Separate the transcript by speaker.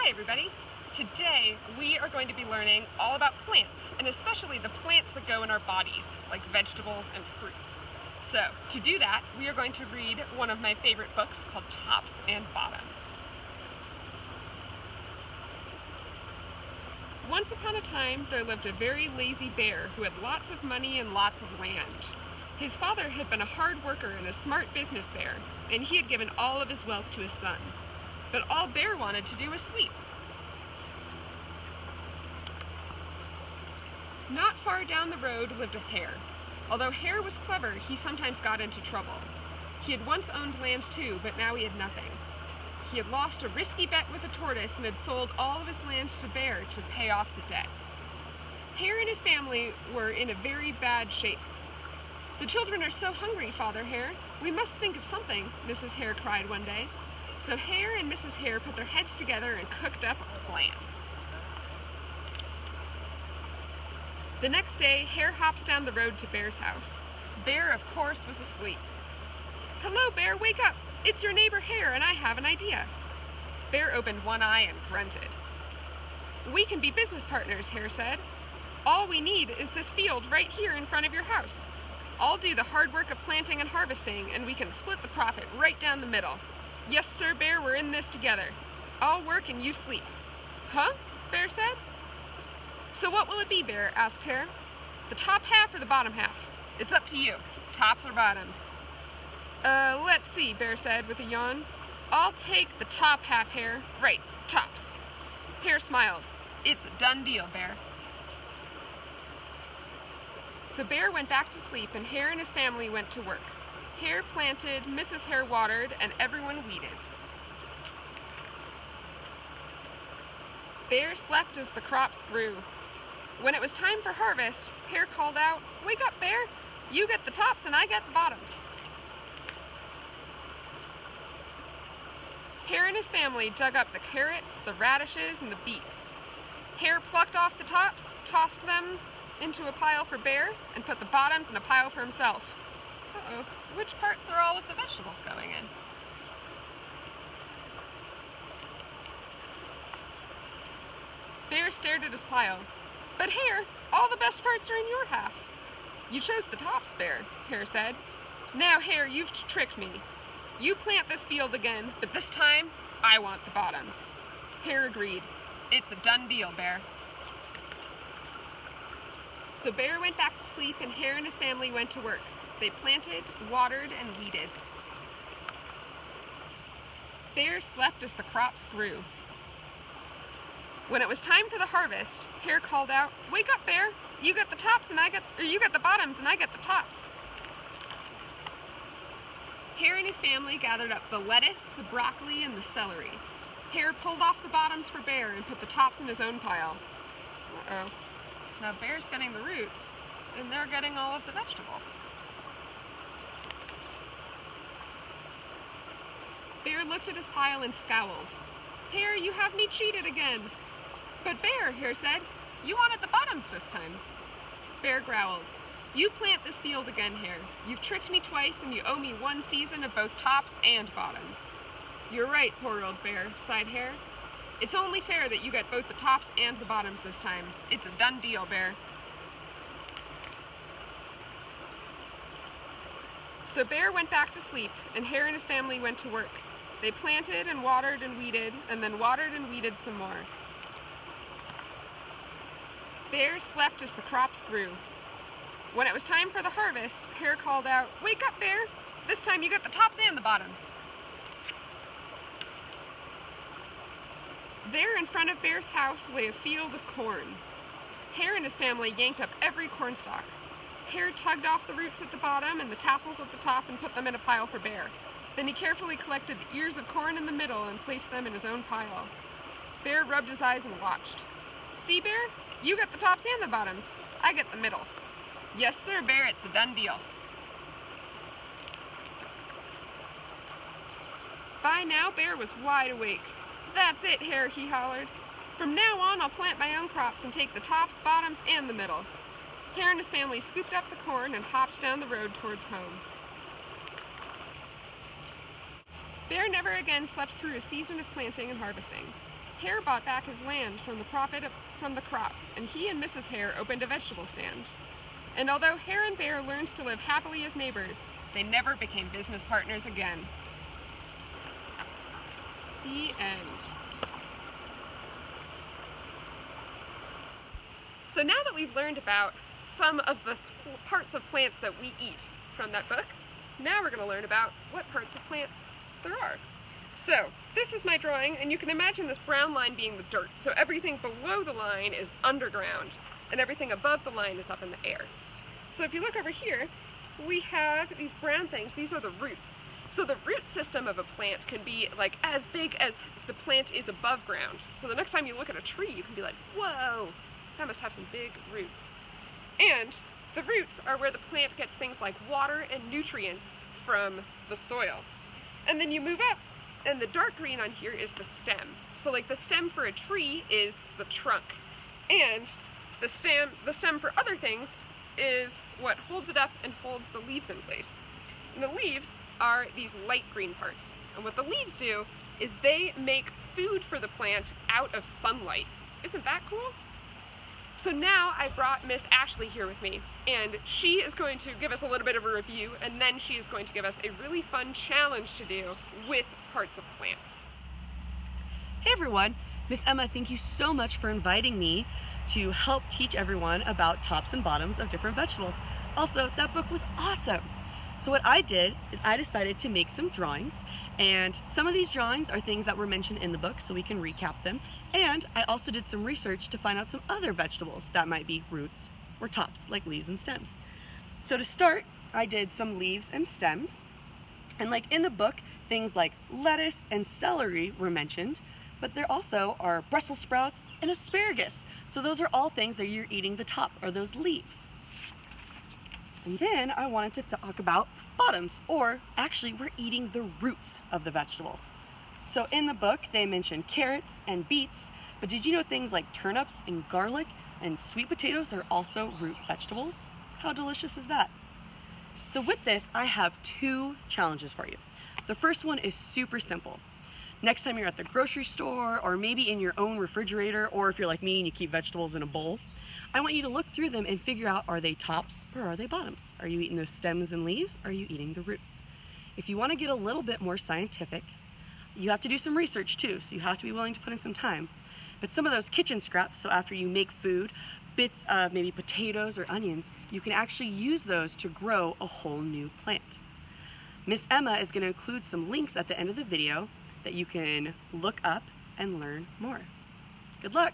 Speaker 1: Hi everybody! Today we are going to be learning all about plants, and especially the plants that go in our bodies, like vegetables and fruits. So, to do that, we are going to read one of my favorite books called Tops and Bottoms. Once upon a time, there lived a very lazy bear who had lots of money and lots of land. His father had been a hard worker and a smart business bear, and he had given all of his wealth to his son. But all Bear wanted to do was sleep. Not far down the road lived a hare. Although Hare was clever, he sometimes got into trouble. He had once owned land too, but now he had nothing. He had lost a risky bet with a tortoise and had sold all of his land to Bear to pay off the debt. Hare and his family were in a very bad shape. "The children are so hungry, Father Hare. We must think of something," Mrs. Hare cried one day. So Hare and Mrs. Hare put their heads together and cooked up a plan. The next day, Hare hopped down the road to Bear's house. Bear, of course, was asleep. "Hello, Bear, wake up! It's your neighbor Hare, and I have an idea." Bear opened one eye and grunted. "We can be business partners," Hare said. "All we need is this field right here in front of your house. I'll do the hard work of planting and harvesting, and we can split the profit right down the middle. Yes, sir, Bear, we're in this together. I'll work and you sleep." "Huh?" Bear said. "So what will it be, Bear?" asked Hare. "The top half or the bottom half? It's up to you. Tops or bottoms?" Let's see," Bear said with a yawn. "I'll take the top half, Hare. Right, tops." Hare smiled. "It's a done deal, Bear." So Bear went back to sleep, and Hare and his family went to work. Hare planted, Mrs. Hare watered, and everyone weeded. Bear slept as the crops grew. When it was time for harvest, Hare called out, "Wake up, Bear! You get the tops and I get the bottoms." Hare and his family dug up the carrots, the radishes, and the beets. Hare plucked off the tops, tossed them into a pile for Bear, and put the bottoms in a pile for himself. Uh-oh, which parts are all of the vegetables going in? Bear stared at his pile. "But Hare, all the best parts are in your half." "You chose the tops, Bear," Hare said. "Now, Hare, you've tricked me. You plant this field again, but this time, I want the bottoms." Hare agreed. "It's a done deal, Bear." So Bear went back to sleep, and Hare and his family went to work. They planted, watered, and weeded. Bear slept as the crops grew. When it was time for the harvest, Hare called out, "Wake up, Bear! You get the tops and you get the bottoms and I get the tops." Hare and his family gathered up the lettuce, the broccoli, and the celery. Hare pulled off the bottoms for Bear and put the tops in his own pile. Uh-oh. So now Bear's getting the roots, and they're getting all of the vegetables. Bear looked at his pile and scowled. "Hare, you have me cheated again." "But Bear," Hare said, "you wanted the bottoms this time." Bear growled. "You plant this field again, Hare. You've tricked me twice, and you owe me one season of both tops and bottoms." "You're right, poor old Bear," sighed Hare. "It's only fair that you get both the tops and the bottoms this time. It's a done deal, Bear." So Bear went back to sleep, and Hare and his family went to work. They planted and watered and weeded, and then watered and weeded some more. Bear slept as the crops grew. When it was time for the harvest, Hare called out, "Wake up, Bear! This time you get the tops and the bottoms." There in front of Bear's house lay a field of corn. Hare and his family yanked up every cornstalk. Hare tugged off the roots at the bottom and the tassels at the top and put them in a pile for Bear. Then he carefully collected the ears of corn in the middle and placed them in his own pile. Bear rubbed his eyes and watched. "See, Bear? You get the tops and the bottoms. I get the middles." "Yes, sir, Bear, it's a done deal." By now, Bear was wide awake. "That's it, Hare," he hollered. "From now on, I'll plant my own crops and take the tops, bottoms, and the middles." Hare and his family scooped up the corn and hopped down the road towards home. Bear never again slept through a season of planting and harvesting. Hare bought back his land from the profit from the crops, and he and Mrs. Hare opened a vegetable stand. And although Hare and Bear learned to live happily as neighbors, they never became business partners again. The end. So now that we've learned about some of the parts of plants that we eat from that book, now we're going to learn about what parts of plants there are. So this is my drawing, and you can imagine this brown line being the dirt. So everything below the line is underground, and everything above the line is up in the air. So if you look over here, we have these brown things. These are the roots. So the root system of a plant can be like as big as the plant is above ground. So the next time you look at a tree, you can be like, whoa, that must have some big roots. And the roots are where the plant gets things like water and nutrients from the soil. And then you move up, and the dark green on here is the stem. So like the stem for a tree is the trunk. And the stem for other things is what holds it up and holds the leaves in place. And the leaves are these light green parts. And what the leaves do is they make food for the plant out of sunlight. Isn't that cool? So now I brought Miss Ashlee here with me, and she is going to give us a little bit of a review, and then she is going to give us a really fun challenge to do with parts of plants.
Speaker 2: Hey everyone, Miss Emma, thank you so much for inviting me to help teach everyone about tops and bottoms of different vegetables. Also, that book was awesome. So what I did is I decided to make some drawings, and some of these drawings are things that were mentioned in the book, so we can recap them. And I also did some research to find out some other vegetables that might be roots or tops, like leaves and stems. So to start, I did some leaves and stems. And like in the book, things like lettuce and celery were mentioned, but there also are Brussels sprouts and asparagus. So those are all things that you're eating the top, or those leaves. And then I wanted to talk about bottoms, or actually we're eating the roots of the vegetables. So in the book, they mention carrots and beets, but did you know things like turnips and garlic and sweet potatoes are also root vegetables? How delicious is that? So with this, I have two challenges for you. The first one is super simple. Next time you're at the grocery store, or maybe in your own refrigerator, or if you're like me and you keep vegetables in a bowl, I want you to look through them and figure out, are they tops or are they bottoms? Are you eating the stems and leaves? Or are you eating the roots? If you want to get a little bit more scientific, you have to do some research too, so you have to be willing to put in some time. But some of those kitchen scraps, so after you make food, bits of maybe potatoes or onions, you can actually use those to grow a whole new plant. Miss Emma is going to include some links at the end of the video that you can look up and learn more. Good luck!